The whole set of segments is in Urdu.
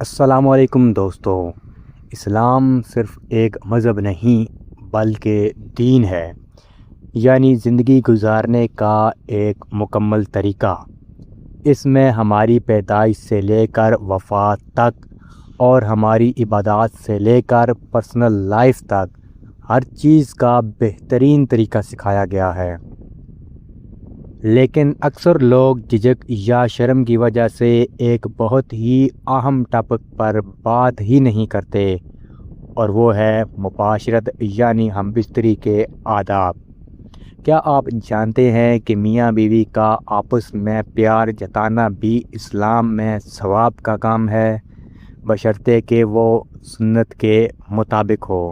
السلام علیکم دوستو۔ اسلام صرف ایک مذہب نہیں بلکہ دین ہے، یعنی زندگی گزارنے کا ایک مکمل طریقہ۔ اس میں ہماری پیدائش سے لے کر وفات تک اور ہماری عبادات سے لے کر پرسنل لائف تک ہر چیز کا بہترین طریقہ سکھایا گیا ہے۔ لیکن اکثر لوگ جھجک یا شرم کی وجہ سے ایک بہت ہی اہم ٹاپک پر بات ہی نہیں کرتے، اور وہ ہے مباشرت یعنی ہم بستری کے آداب۔ کیا آپ جانتے ہیں کہ میاں بیوی کا آپس میں پیار جتانا بھی اسلام میں ثواب کا کام ہے، بشرطے کہ وہ سنت کے مطابق ہو؟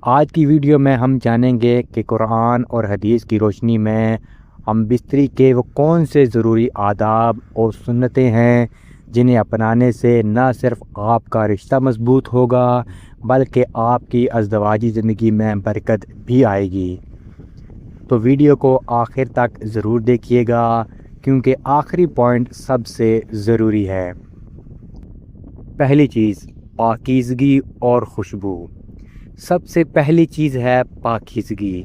آج کی ویڈیو میں ہم جانیں گے کہ قرآن اور حدیث کی روشنی میں ہم بستری کے وہ کون سے ضروری آداب اور سنتیں ہیں جنہیں اپنانے سے نہ صرف آپ کا رشتہ مضبوط ہوگا بلکہ آپ کی ازدواجی زندگی میں برکت بھی آئے گی۔ تو ویڈیو کو آخر تک ضرور دیکھیے گا کیونکہ آخری پوائنٹ سب سے ضروری ہے۔ پہلی چیز، پاکیزگی اور خوشبو۔ سب سے پہلی چیز ہے پاکیزگی۔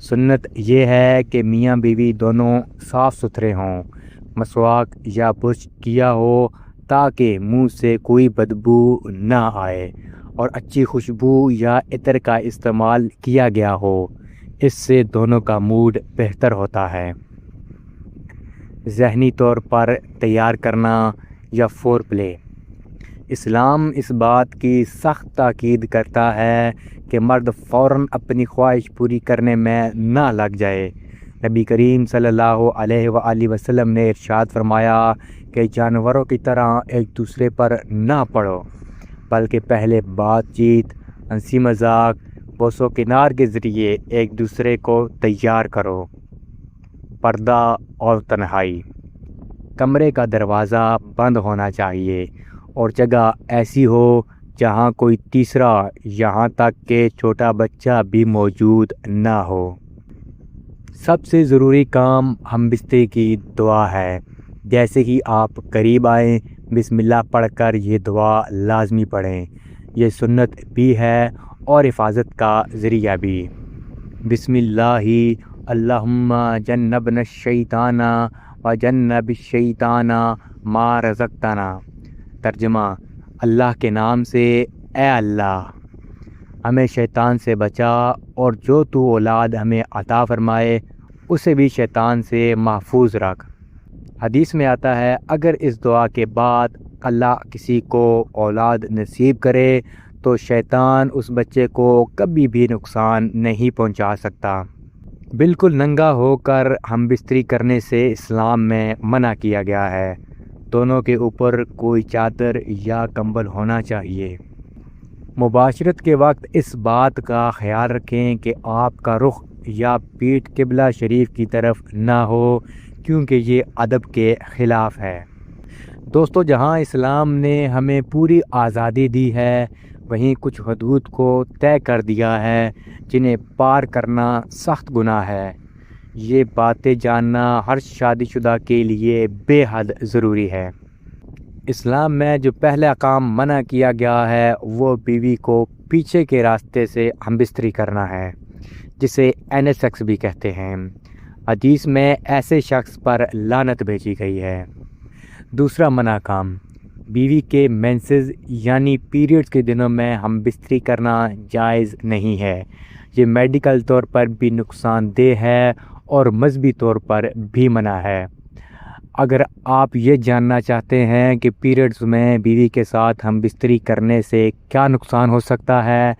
سنت یہ ہے کہ میاں بیوی دونوں صاف ستھرے ہوں، مسواک یا برش کیا ہو تاکہ منہ سے کوئی بدبو نہ آئے، اور اچھی خوشبو یا عطر کا استعمال کیا گیا ہو۔ اس سے دونوں کا موڈ بہتر ہوتا ہے۔ ذہنی طور پر تیار کرنا یا فور پلے۔ اسلام اس بات کی سخت تاکید کرتا ہے کہ مرد فوراً اپنی خواہش پوری کرنے میں نہ لگ جائے۔ نبی کریم صلی اللہ علیہ وآلہ وسلم نے ارشاد فرمایا کہ جانوروں کی طرح ایک دوسرے پر نہ پڑو، بلکہ پہلے بات چیت، ہنسی مذاق، بوس و کنار کے ذریعے ایک دوسرے کو تیار کرو۔ پردہ اور تنہائی۔ کمرے کا دروازہ بند ہونا چاہیے اور جگہ ایسی ہو جہاں کوئی تیسرا، یہاں تک کہ چھوٹا بچہ بھی موجود نہ ہو۔ سب سے ضروری کام ہم بستری کی دعا ہے۔ جیسے ہی آپ قریب آئیں، بسم اللہ پڑھ کر یہ دعا لازمی پڑھیں۔ یہ سنت بھی ہے اور حفاظت کا ذریعہ بھی۔ بسم اللہ اللہم جنبنا الشیطان وجنب الشیطان ما رزقتنا۔ ترجمہ: اللہ کے نام سے، اے اللہ ہمیں شیطان سے بچا، اور جو تو اولاد ہمیں عطا فرمائے اسے بھی شیطان سے محفوظ رکھ۔ حدیث میں آتا ہے اگر اس دعا کے بعد اللہ کسی کو اولاد نصیب کرے تو شیطان اس بچے کو کبھی بھی نقصان نہیں پہنچا سکتا۔ بالکل ننگا ہو کر ہم بستری کرنے سے اسلام میں منع کیا گیا ہے۔ دونوں کے اوپر کوئی چادر یا کمبل ہونا چاہیے۔ مباشرت کے وقت اس بات کا خیال رکھیں کہ آپ کا رخ یا پیٹھ قبلہ شریف کی طرف نہ ہو، کیونکہ یہ ادب کے خلاف ہے۔ دوستو، جہاں اسلام نے ہمیں پوری آزادی دی ہے، وہیں کچھ حدود کو طے کر دیا ہے جنہیں پار کرنا سخت گناہ ہے۔ یہ باتیں جاننا ہر شادی شدہ کے لیے بے حد ضروری ہے۔ اسلام میں جو پہلا کام منع کیا گیا ہے وہ بیوی کو پیچھے کے راستے سے ہم بستری کرنا ہے، جسے اینل سیکس بھی کہتے ہیں۔ حدیث میں ایسے شخص پر لعنت بھیجی گئی ہے۔ دوسرا منع کام، بیوی کے مینسز یعنی پیریڈز کے دنوں میں ہم بستری کرنا جائز نہیں ہے۔ یہ میڈیکل طور پر بھی نقصان دہ ہے اور مذہبی طور پر بھی منع ہے۔ اگر آپ یہ جاننا چاہتے ہیں کہ پیریڈز میں بیوی کے ساتھ ہم بستری کرنے سے کیا نقصان ہو سکتا ہے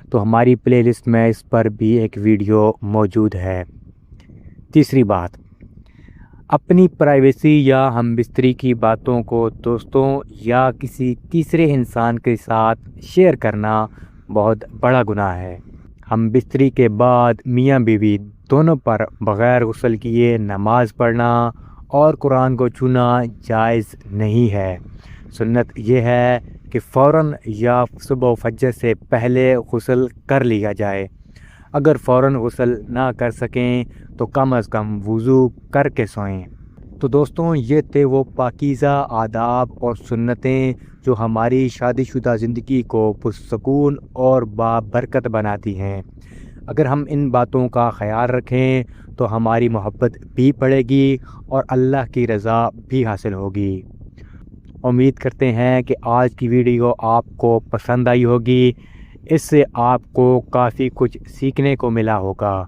تو ہماری پلے لسٹ میں اس پر بھی ایک ویڈیو موجود ہے۔ تیسری بات، اپنی پرائیویسی یا ہم بستری کی باتوں کو دوستوں یا کسی تیسرے انسان کے ساتھ شیئر کرنا بہت بڑا گناہ ہے۔ ہم بستری کے بعد میاں بیوی دونوں پر بغیر غسل کیے نماز پڑھنا اور قرآن کو چھونا جائز نہیں ہے۔ سنت یہ ہے کہ فوراً یا صبح و فجر سے پہلے غسل کر لیا جائے۔ اگر فوراً غسل نہ کر سکیں تو کم از کم وضو کر کے سوئیں۔ تو دوستوں یہ تھے وہ پاکیزہ آداب اور سنتیں جو ہماری شادی شدہ زندگی کو پرسکون اور بابرکت بناتی ہیں۔ اگر ہم ان باتوں کا خیال رکھیں تو ہماری محبت بھی بڑھے گی اور اللہ کی رضا بھی حاصل ہوگی۔ امید کرتے ہیں کہ آج کی ویڈیو آپ کو پسند آئی ہوگی، اس سے آپ کو کافی کچھ سیکھنے کو ملا ہوگا۔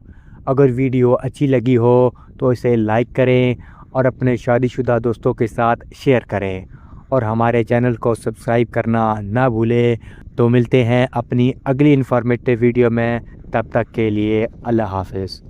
اگر ویڈیو اچھی لگی ہو تو اسے لائک کریں اور اپنے شادی شدہ دوستوں کے ساتھ شیئر کریں، اور ہمارے چینل کو سبسکرائب کرنا نہ بھولیں۔ تو ملتے ہیں اپنی اگلی انفارمیٹیو ویڈیو میں، تب تک کے لیے اللہ حافظ۔